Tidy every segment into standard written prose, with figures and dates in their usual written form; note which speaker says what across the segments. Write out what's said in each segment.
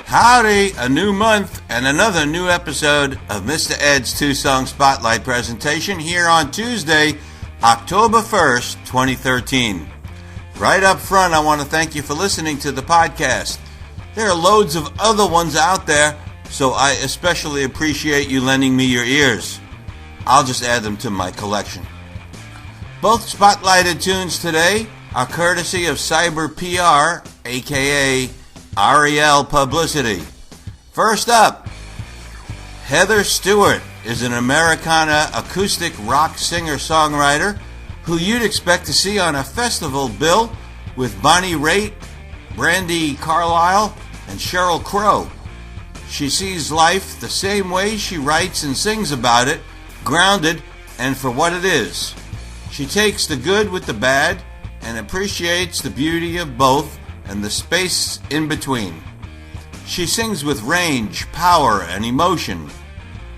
Speaker 1: Howdy, a new month and another new episode of Mr. Ed's two-song spotlight presentation here on Tuesday, October 1st, 2013. Right up front, I want to thank you for listening to the podcast. There are loads of other ones out there, so I especially appreciate you lending me your ears. I'll just add them to my collection. Both spotlighted tunes today are courtesy of Cyber PR, aka Ariel Publicity. First up, Heather Stewart is an Americana acoustic rock singer-songwriter who you'd expect to see on a festival bill with Bonnie Raitt, Brandi Carlile, and Sheryl Crow. She sees life the same way she writes and sings about it, grounded and for what it is. She takes the good with the bad and appreciates the beauty of both and the space in between. She sings with range, power, and emotion,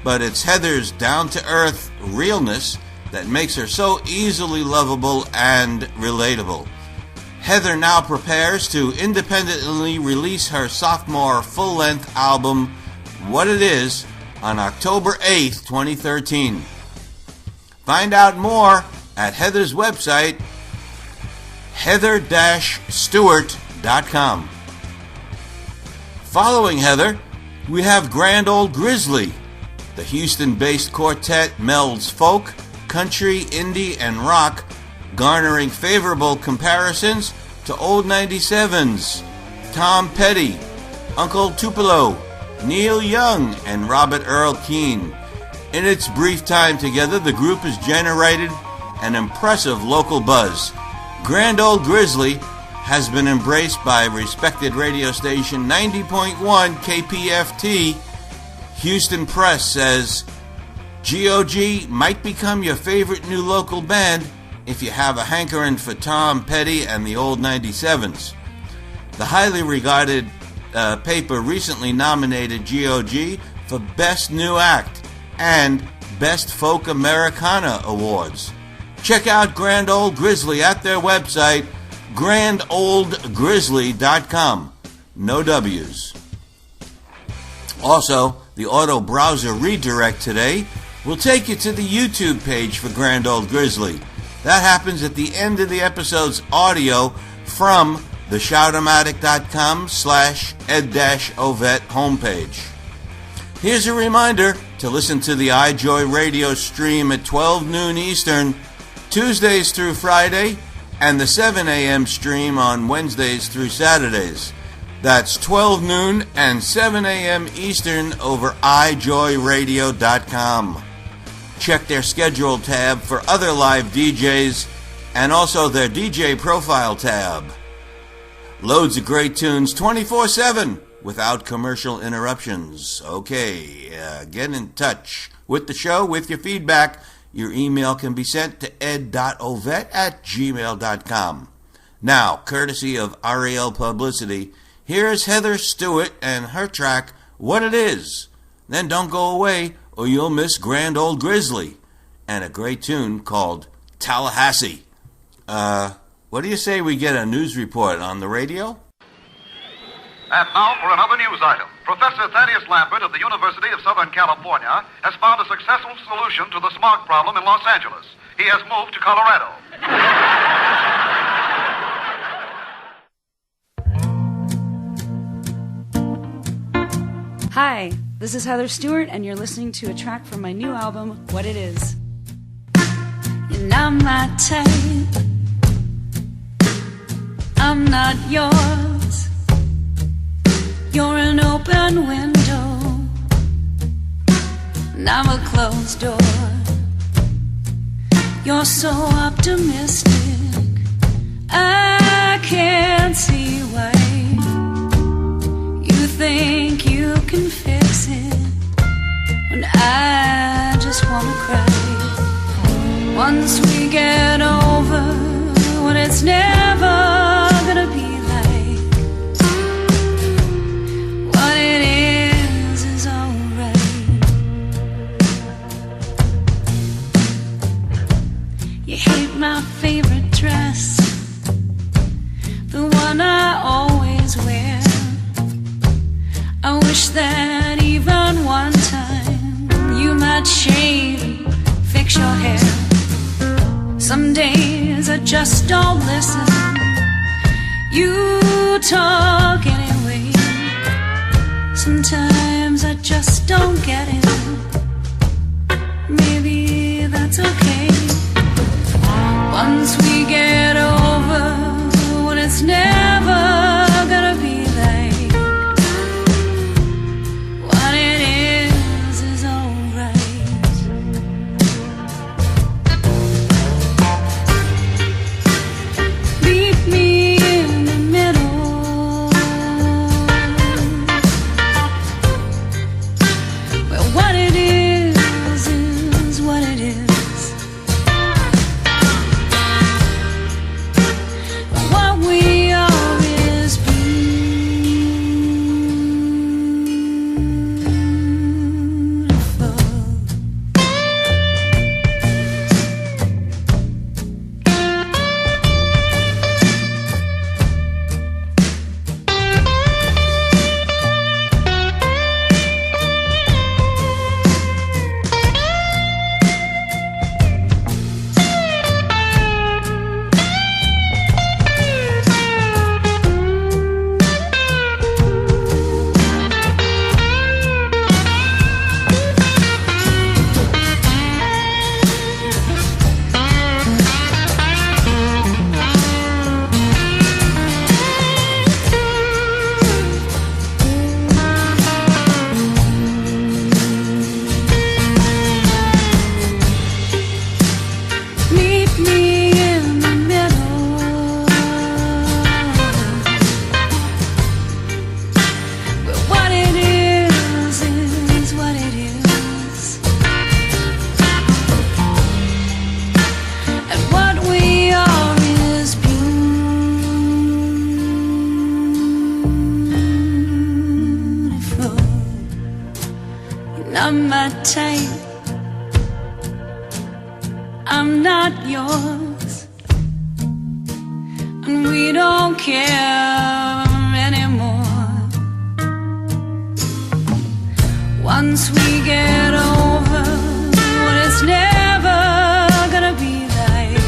Speaker 1: but it's Heather's down-to-earth realness that makes her so easily lovable and relatable. Heather now prepares to independently release her sophomore full-length album, What It Is, on October 8th, 2013. Find out more at Heather's website, heather-stewart.com. Following Heather, we have Grand Ole Grizzly. The Houston-based quartet melds folk, country, indie, and rock, garnering favorable comparisons to Old 97's Tom Petty, Uncle Tupelo, Neil Young, and Robert Earl Keen. In its brief time together, the group has generated an impressive local buzz. Grand Ole Grizzly has been embraced by respected radio station 90.1 KPFT. Houston Press says, GOG might become your favorite new local band if you have a hankering for Tom Petty and the Old 97s. The highly regarded paper recently nominated GOG for Best New Act and Best Folk Americana Awards. Check out Grand Ole Grizzly at their website, grandoldgrizzly.com. No W's. Also, the auto browser redirect today will take you to the YouTube page for Grand Ole Grizzly. That happens at the end of the episode's audio from the shoutomatic.com/ed-ovet homepage. Here's a reminder to listen to the iJoy radio stream at 12 noon Eastern, Tuesdays through Friday, and the 7 a.m. stream on Wednesdays through Saturdays. That's 12 noon and 7 a.m. Eastern over iJoyradio.com. Check their schedule tab for other live DJs and also their DJ profile tab. Loads of great tunes 24/7 without commercial interruptions. Okay, get in touch with the show with your feedback. Your email can be sent to ed.ovet@gmail.com. Now, courtesy of Ariel Publicity, here's Heather Stewart and her track, What It Is. Then don't go away or you'll miss Grand Ole Grizzly and a great tune called Tallahassee. What do you say we get a news report on the radio?
Speaker 2: And now for another news item. Professor Thaddeus Lambert of the University of Southern California has found a successful solution to the smog problem in Los Angeles. He has moved to Colorado.
Speaker 3: Hi, this is Heather Stewart, and you're listening to a track from my new album, What It Is. You're not my type. I'm not yours. You're an open window, and I'm a closed door. You're so optimistic, I can't see why. You think you can fix it when I just wanna cry. Once we get over what it's never gonna be like, what it is alright. You hate my favorite dress, the one I always wear. I wish that even one time you might shave and fix your hair. Some days I just don't listen. You talk anyway. Sometimes I just don't get it. Maybe that's okay. Once we get over what it's never gonna be like, what it is alright. Meet me in the middle, where what it is what it is. What we are is beautiful. Meet me in the middle, where what it is what it is. And what we are is beautiful. You're not my type, I'm not yours, and we don't care anymore. Once we get over what it's never gonna be like,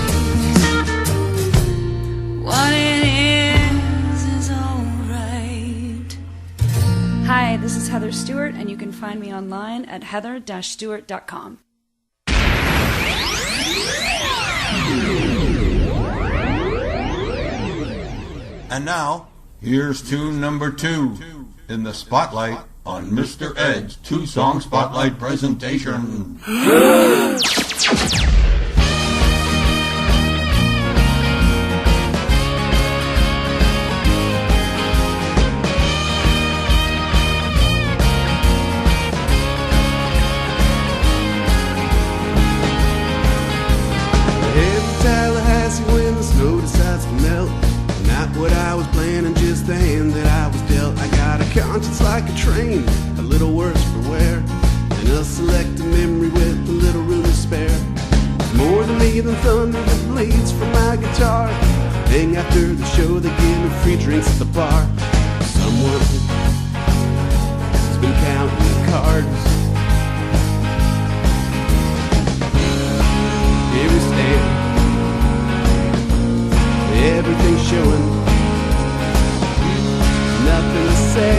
Speaker 3: what it is alright. Hi, this is Heather Stewart, and you can find me online at heather-stewart.com.
Speaker 1: And now, here's tune number 2 in the spotlight on Mr. Ed's 2-song spotlight presentation.
Speaker 4: Tallahassee when the snow decides to melt. Not what I was planning, just the hand that I was dealt. I got a conscience like a train, a little worse for wear, and a selective memory with a little room to spare. It's more than me than thunder that bleeds from my guitar. Hang after the show, they give me free drinks at the bar. Someone has been counting the cards. Here we stand, everything's showing, nothing to say,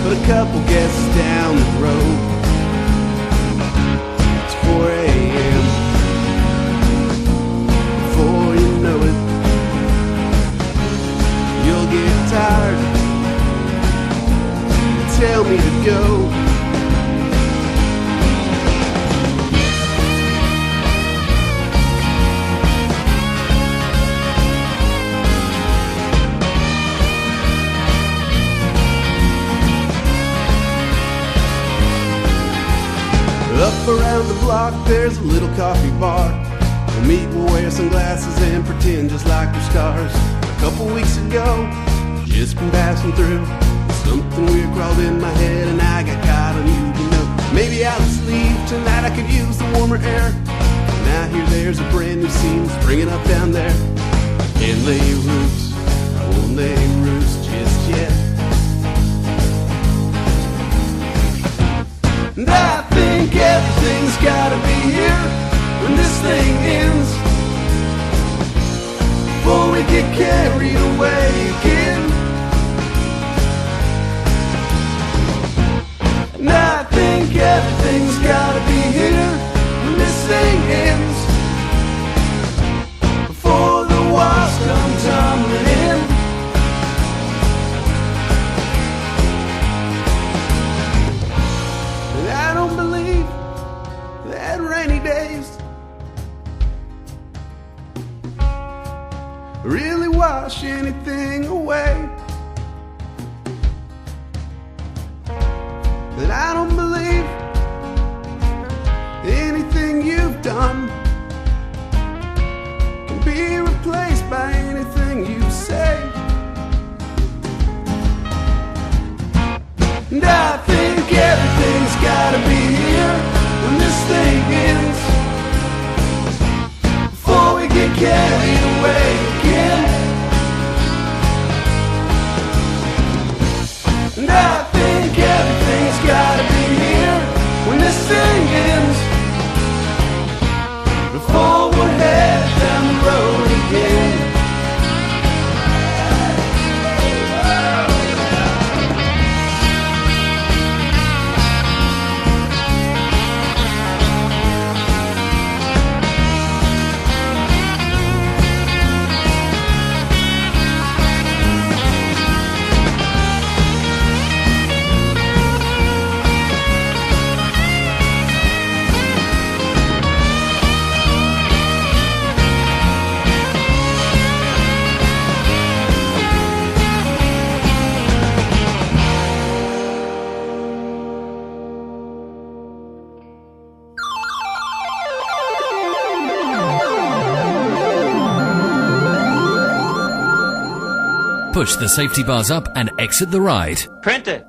Speaker 4: but a couple guests down the road. It's 4 a.m. Before you know it, you'll get tired, tell me to go. Up around the block there's a little coffee bar. We'll meet, we'll wear sunglasses and pretend just like we're stars. A couple weeks ago, just been passing through, something weird crawled in my head and I got caught on you, you know. Maybe I'll sleep tonight, I could use the warmer air. Now here there's a brand new scene springing up down there. Can't lay roots, I won't lay roots just yet. And I think everything's gotta be here when this thing ends, before we get carried away again. And I think everything's gotta be here when this thing ends, before the walls come tumbling in. And I don't believe that rainy days really wash anything away. That I don't believe anything you've done can be replaced by anything you say. And I think everything's gotta be here when this thing ends, before we get carried away again. And I think everything's gotta be here when this thing ends, before we're headed down the road again.
Speaker 5: Push the safety bars up and exit the ride.
Speaker 6: Print it.